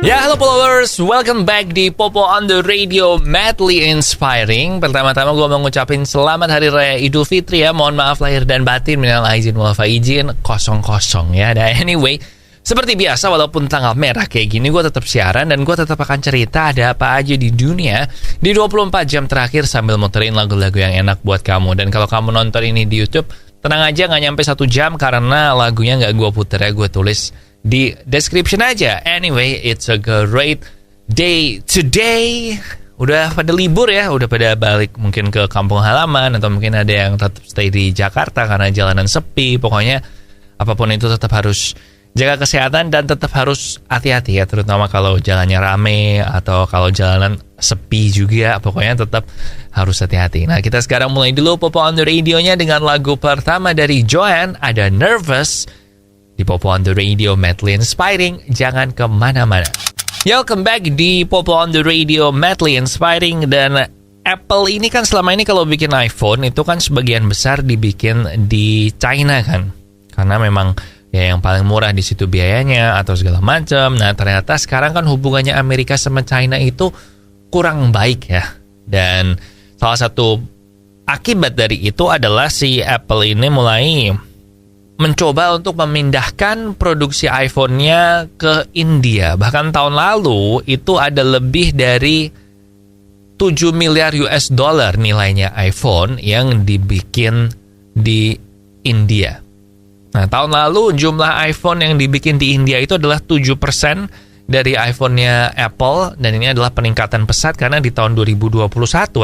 Ya, halo followers, welcome back di Popo on the Radio Madly Inspiring. Pertama-tama gue mau ngucapin selamat Hari Raya Idul Fitri ya. Mohon maaf lahir dan batin, minal aizin wal faizin, kosong-kosong ya. Dan anyway, seperti biasa walaupun tanggal merah kayak gini, gue tetap siaran dan gue tetap akan cerita ada apa aja di dunia di 24 jam terakhir sambil muterin lagu-lagu yang enak buat kamu. Dan kalau kamu nonton ini di YouTube, tenang aja gak nyampe 1 jam karena lagunya gak gue puter ya, gue tulis di description aja. Anyway, it's a great day today. Udah pada libur ya, udah pada balik mungkin ke kampung halaman, atau mungkin ada yang tetap stay di Jakarta karena jalanan sepi. Pokoknya apapun itu tetap harus jaga kesehatan dan tetap harus hati-hati ya, terutama kalau jalannya rame atau kalau jalanan sepi juga. Pokoknya tetap harus hati-hati. Nah, kita sekarang mulai dulu Popo on the Radio-nya dengan lagu pertama dari Joanne, ada Nervous. Di Popo on the Radio Madly Inspiring, jangan kemana-mana. Welcome back di Popo on the Radio Madly Inspiring. Dan Apple ini kan selama ini kalau bikin iPhone itu kan sebagian besar dibikin di China kan, karena memang ya yang paling murah di situ biayanya atau segala macam. Nah, ternyata sekarang kan hubungannya Amerika sama China itu kurang baik ya. Dan salah satu akibat dari itu adalah si Apple ini mulai mencoba untuk memindahkan produksi iPhone-nya ke India. Bahkan tahun lalu itu ada lebih dari 7 miliar US dollar nilainya iPhone yang dibikin di India. Nah, tahun lalu jumlah iPhone yang dibikin di India itu adalah 7% dari iPhone-nya Apple. Dan ini adalah peningkatan pesat karena di tahun 2021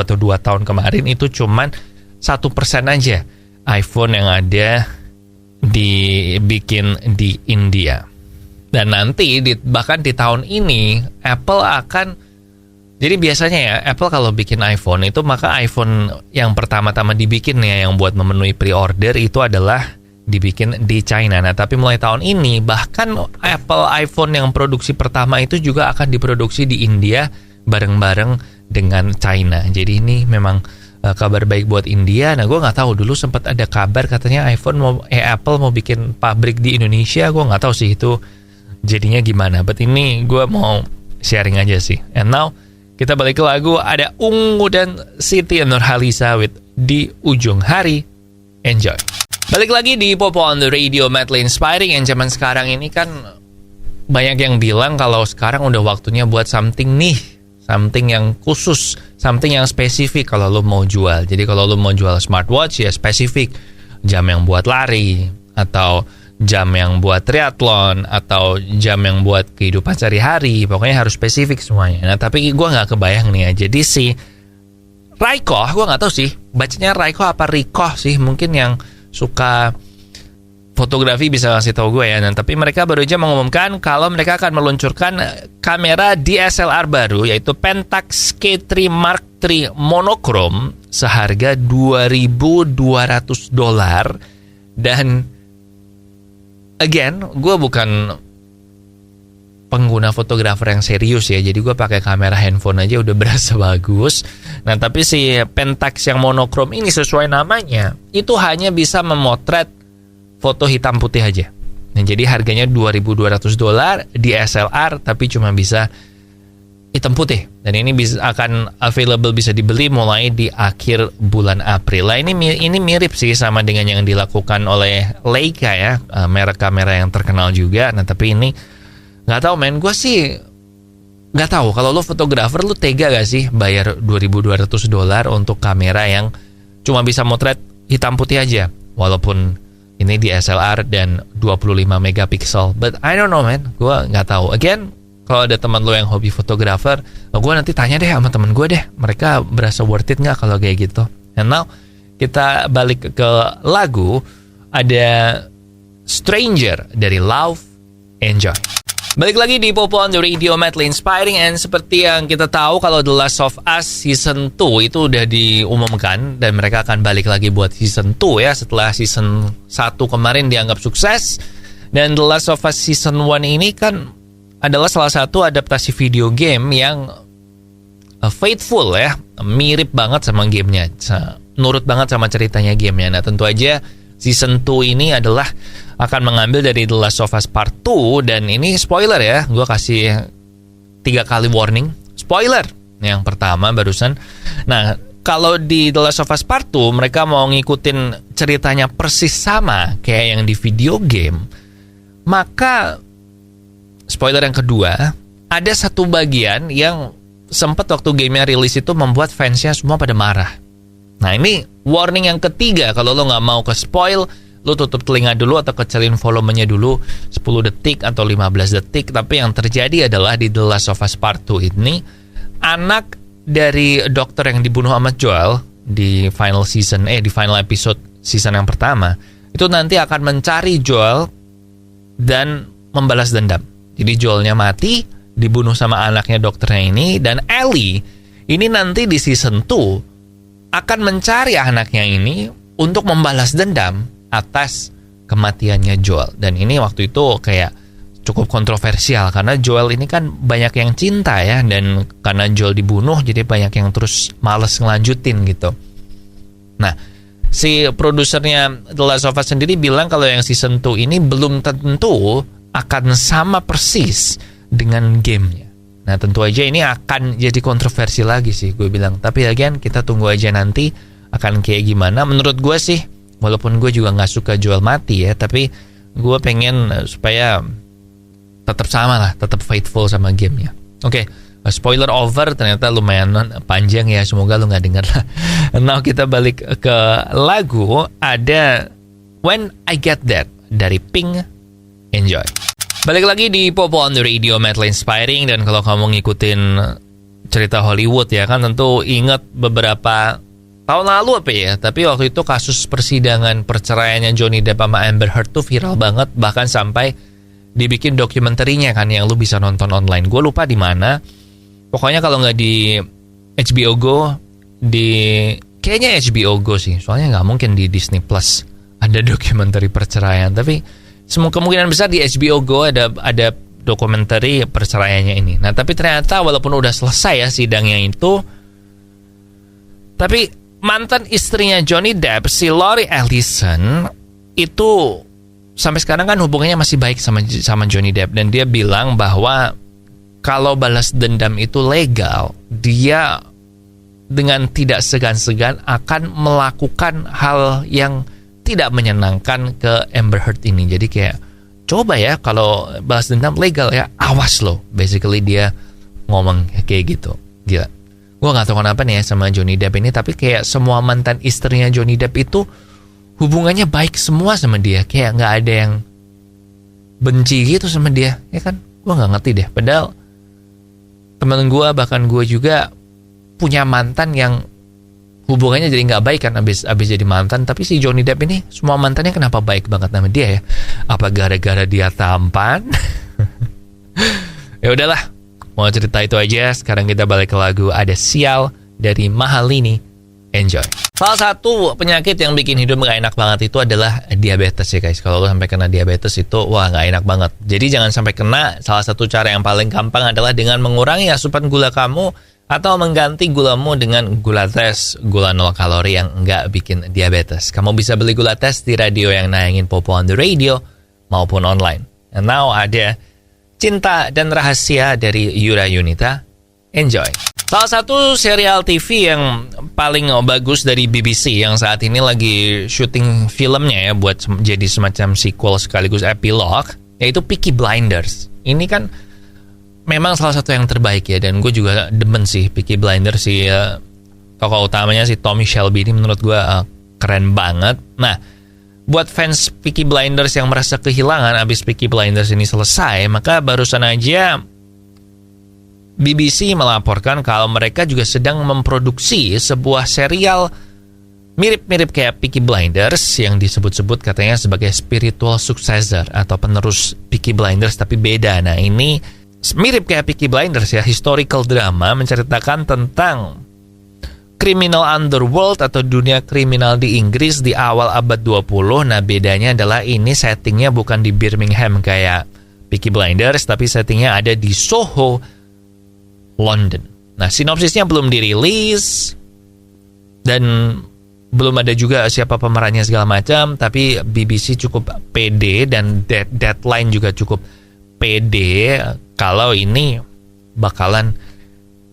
atau 2 tahun kemarin itu cuman 1% aja iPhone yang ada dibikin di India. Dan nanti bahkan di tahun ini Apple akan, jadi biasanya ya Apple kalau bikin iPhone itu, maka iPhone yang pertama-tama dibikin ya, yang buat memenuhi pre-order itu adalah dibikin di China. Nah, tapi mulai tahun ini bahkan Apple iPhone yang produksi pertama itu juga akan diproduksi di India bareng-bareng dengan China. Jadi ini memang kabar baik buat India. Nah, gue nggak tahu, dulu sempat ada kabar katanya Apple mau bikin pabrik di Indonesia. Gue nggak tahu sih itu jadinya gimana. But ini gue mau sharing aja sih. And now kita balik ke lagu, ada Ungu dan Siti Nurhaliza with Di Ujung Hari. Enjoy. Balik lagi di Popo on the Radio Madly Inspiring. Yang zaman sekarang ini kan banyak yang bilang kalau sekarang udah waktunya buat something nih, something yang khusus, something yang spesifik kalau lo mau jual. Jadi kalau lo mau jual smartwatch ya spesifik, jam yang buat lari, atau jam yang buat triathlon, atau jam yang buat kehidupan sehari-hari. Pokoknya harus spesifik semuanya. Nah, tapi gue nggak kebayang nih ya. Jadi si Raiko, gue nggak tahu sih bacanya Raiko apa Riko sih, mungkin yang suka fotografi bisa kasih tahu gue ya. Nah, tapi mereka baru aja mengumumkan kalau mereka akan meluncurkan kamera DSLR baru, yaitu Pentax K3 Mark III monochrome seharga $2.200. Dan again, gue bukan pengguna fotografer yang serius ya, jadi gue pakai kamera handphone aja udah berasa bagus. Nah, tapi si Pentax yang monochrome ini sesuai namanya itu hanya bisa memotret foto hitam putih aja. Nah, jadi harganya $2.200 DSLR, tapi cuma bisa hitam putih. Dan ini akan available, bisa dibeli mulai di akhir bulan April. Nah, ini mirip sih sama dengan yang dilakukan oleh Leica ya, merek kamera yang terkenal juga. Nah, tapi ini nggak tahu men, gue sih nggak tahu kalau lo fotografer, lo tega gak sih bayar $2.200 untuk kamera yang cuma bisa motret hitam putih aja, walaupun ini DSLR dan 25 megapiksel. But I don't know man, gue nggak tahu. Again, kalau ada teman lo yang hobi fotografer, gue nanti tanya deh sama teman gue deh, mereka berasa worth it nggak kalau kayak gitu. And now kita balik ke lagu, ada Stranger dari Love. Enjoy. Balik lagi di Popo on the Radio Madly Inspiring. And seperti yang kita tahu, kalau The Last of Us Season 2 itu udah diumumkan, dan mereka akan balik lagi buat Season 2 ya, setelah Season 1 kemarin dianggap sukses. Dan The Last of Us Season 1 ini kan adalah salah satu adaptasi video game yang faithful ya, mirip banget sama gamenya, nurut banget sama ceritanya gamenya. Nah, tentu aja Season 2 ini adalah akan mengambil dari The Last of Us Part 2. Dan ini spoiler ya, gue kasih 3 kali warning. Spoiler, yang pertama barusan. Nah, kalau di The Last of Us Part 2, mereka mau ngikutin ceritanya persis sama kayak yang di video game, maka spoiler yang kedua, ada satu bagian yang sempat waktu gamenya rilis itu membuat fansnya semua pada marah. Nah, ini warning yang ketiga. Kalau lo nggak mau ke spoil, lo tutup telinga dulu atau kecilin volumenya dulu 10 detik atau 15 detik. Tapi yang terjadi adalah di The Last of Us Part 2 ini, anak dari dokter yang dibunuh sama Joel di final episode season yang pertama, itu nanti akan mencari Joel dan membalas dendam. Jadi Joelnya mati, dibunuh sama anaknya dokternya ini, dan Ellie ini nanti di season 2 akan mencari anaknya ini untuk membalas dendam atas kematiannya Joel. Dan ini waktu itu kayak cukup kontroversial karena Joel ini kan banyak yang cinta ya, dan karena Joel dibunuh jadi banyak yang terus males ngelanjutin gitu. Nah, si produsernya The Last of Us sendiri bilang kalau yang season 2 ini belum tentu akan sama persis dengan gamenya. Nah, tentu aja ini akan jadi kontroversi lagi sih gue bilang. Tapi again, kita tunggu aja nanti akan kayak gimana. Menurut gue sih, walaupun gue juga gak suka Joel mati ya, tapi gue pengen supaya tetap sama lah, tetap faithful sama gamenya. Oke, spoiler over, ternyata lumayan panjang ya, semoga lu gak denger lah. Now kita balik ke lagu, ada When I Get That dari Pink. Enjoy. Balik lagi di Popo on the Radio, Madly Inspiring. Dan kalau kamu ngikutin cerita Hollywood ya kan, tentu ingat beberapa tahun lalu apa ya, tapi waktu itu kasus persidangan perceraiannya Johnny Depp sama Amber Heard tuh viral banget, bahkan sampai dibikin dokumenterinya kan yang lu bisa nonton online. Gue lupa di mana. Pokoknya kalau nggak di HBO Go, kayaknya HBO Go sih, soalnya nggak mungkin di Disney Plus ada dokumentari perceraian. Tapi semua kemungkinan besar di HBO Go ada dokumenter perceraiannya ini. Nah, tapi ternyata walaupun udah selesai ya sidangnya itu, tapi mantan istrinya Johnny Depp, si Lori Ellison, itu sampai sekarang kan hubungannya masih baik sama Johnny Depp. Dan dia bilang bahwa kalau balas dendam itu legal, dia dengan tidak segan-segan akan melakukan hal yang tidak menyenangkan ke Amber Heard ini. Jadi kayak, coba ya kalau balas dendam legal ya, awas loh. Basically dia ngomong kayak gitu. Gila. Gue gak tahu kenapa nih ya sama Johnny Depp ini, tapi kayak semua mantan istrinya Johnny Depp itu hubungannya baik semua sama dia. Kayak gak ada yang benci gitu sama dia. Ya kan? Gue gak ngerti deh. Padahal temen gue, bahkan gue juga punya mantan yang hubungannya jadi nggak baik kan abis jadi mantan. Tapi si Johnny Depp ini semua mantannya kenapa baik banget sama dia ya? Apa gara-gara dia tampan? Ya udahlah, mau cerita itu aja. Sekarang kita balik ke lagu Ada Sial dari Mahalini. Enjoy. Salah satu penyakit yang bikin hidup gak enak banget itu adalah diabetes ya guys. Kalau lo sampai kena diabetes itu wah gak enak banget. Jadi jangan sampai kena. Salah satu cara yang paling gampang adalah dengan mengurangi asupan gula kamu atau mengganti gulamu dengan gula tes, gula 0 kalori yang enggak bikin diabetes. Kamu bisa beli gula tes di radio yang nayangin Popo on the Radio maupun online. And now ada Cinta dan Rahasia dari Yura Yunita. Enjoy. Salah satu serial TV yang paling bagus dari BBC yang saat ini lagi syuting filmnya ya buat jadi semacam sequel sekaligus epilog, yaitu Peaky Blinders. Ini kan memang salah satu yang terbaik ya, dan gue juga demen sih Peaky Blinders. Si tokoh utamanya si Tommy Shelby ini menurut gue keren banget. Nah, buat fans Peaky Blinders yang merasa kehilangan abis Peaky Blinders ini selesai, maka barusan aja BBC melaporkan kalau mereka juga sedang memproduksi sebuah serial mirip-mirip kayak Peaky Blinders yang disebut-sebut katanya sebagai spiritual successor atau penerus Peaky Blinders tapi beda. Nah, ini mirip kayak Peaky Blinders ya, historical drama menceritakan tentang criminal underworld atau dunia kriminal di Inggris di awal abad 20. Nah, bedanya adalah ini settingnya bukan di Birmingham kayak Peaky Blinders, tapi settingnya ada di Soho, London. Nah, sinopsisnya belum dirilis dan belum ada juga siapa pemerannya segala macam, tapi BBC cukup pede dan deadline juga cukup pede kalau ini bakalan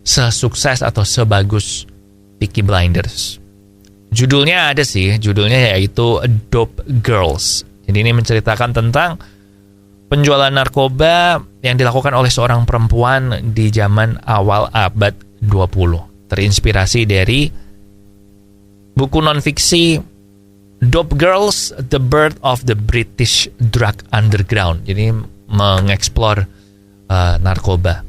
sesukses atau sebagus Peaky Blinders. Judulnya yaitu Dope Girls. Jadi ini menceritakan tentang penjualan narkoba yang dilakukan oleh seorang perempuan di zaman awal abad 20. Terinspirasi dari buku non-fiksi Dope Girls, The Birth of the British Drug Underground. Jadi mengeksplor narkoba.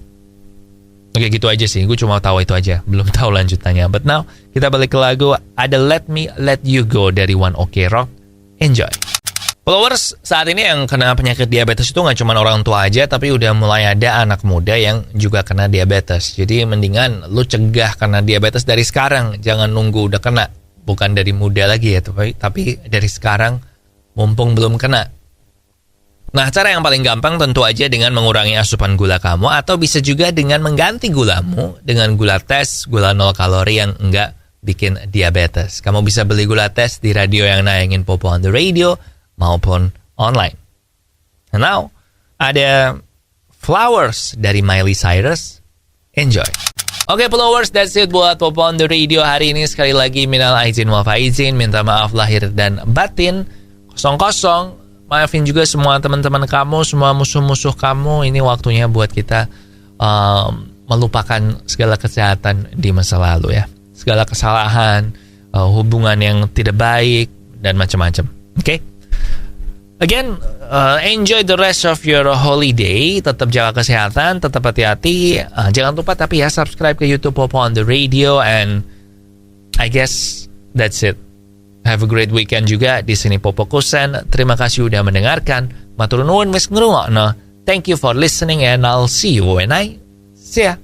Oke, gitu aja sih. Gue cuma tahu itu aja. Belum tahu lanjutannya. But now, kita balik ke lagu. Ada Let Me Let You Go dari One OK Rock. Enjoy. Followers, saat ini yang kena penyakit diabetes itu gak cuma orang tua aja, tapi udah mulai ada anak muda yang juga kena diabetes. Jadi mendingan lu cegah kena diabetes dari sekarang. Jangan nunggu udah kena. Bukan dari muda lagi ya, tapi dari sekarang mumpung belum kena. Nah, cara yang paling gampang tentu aja dengan mengurangi asupan gula kamu, atau bisa juga dengan mengganti gulamu dengan gula tes, gula 0 kalori yang enggak bikin diabetes. Kamu bisa beli gula tes di radio yang nayangin Popo on the Radio maupun online. And now, ada Flowers dari Miley Cyrus. Enjoy. Oke, followers, that's it buat Popo on the Radio hari ini. Sekali lagi, minal aizin wal faizin, minta maaf lahir dan batin. 00. Maafin juga semua teman-teman kamu, semua musuh-musuh kamu. Ini waktunya buat kita melupakan segala kesehatan di masa lalu ya. Segala kesalahan, hubungan yang tidak baik, dan macam-macam. Oke? Again, enjoy the rest of your holiday. Tetap jaga kesehatan, tetap hati-hati. Jangan lupa tapi ya subscribe ke YouTube Popo on the Radio. And I guess that's it. Have a great weekend juga. Di sini Popo Kusen. Terima kasih udah mendengarkan. Matur nuwun wis ngrungokno. Thank you for listening and I'll see you when I see ya.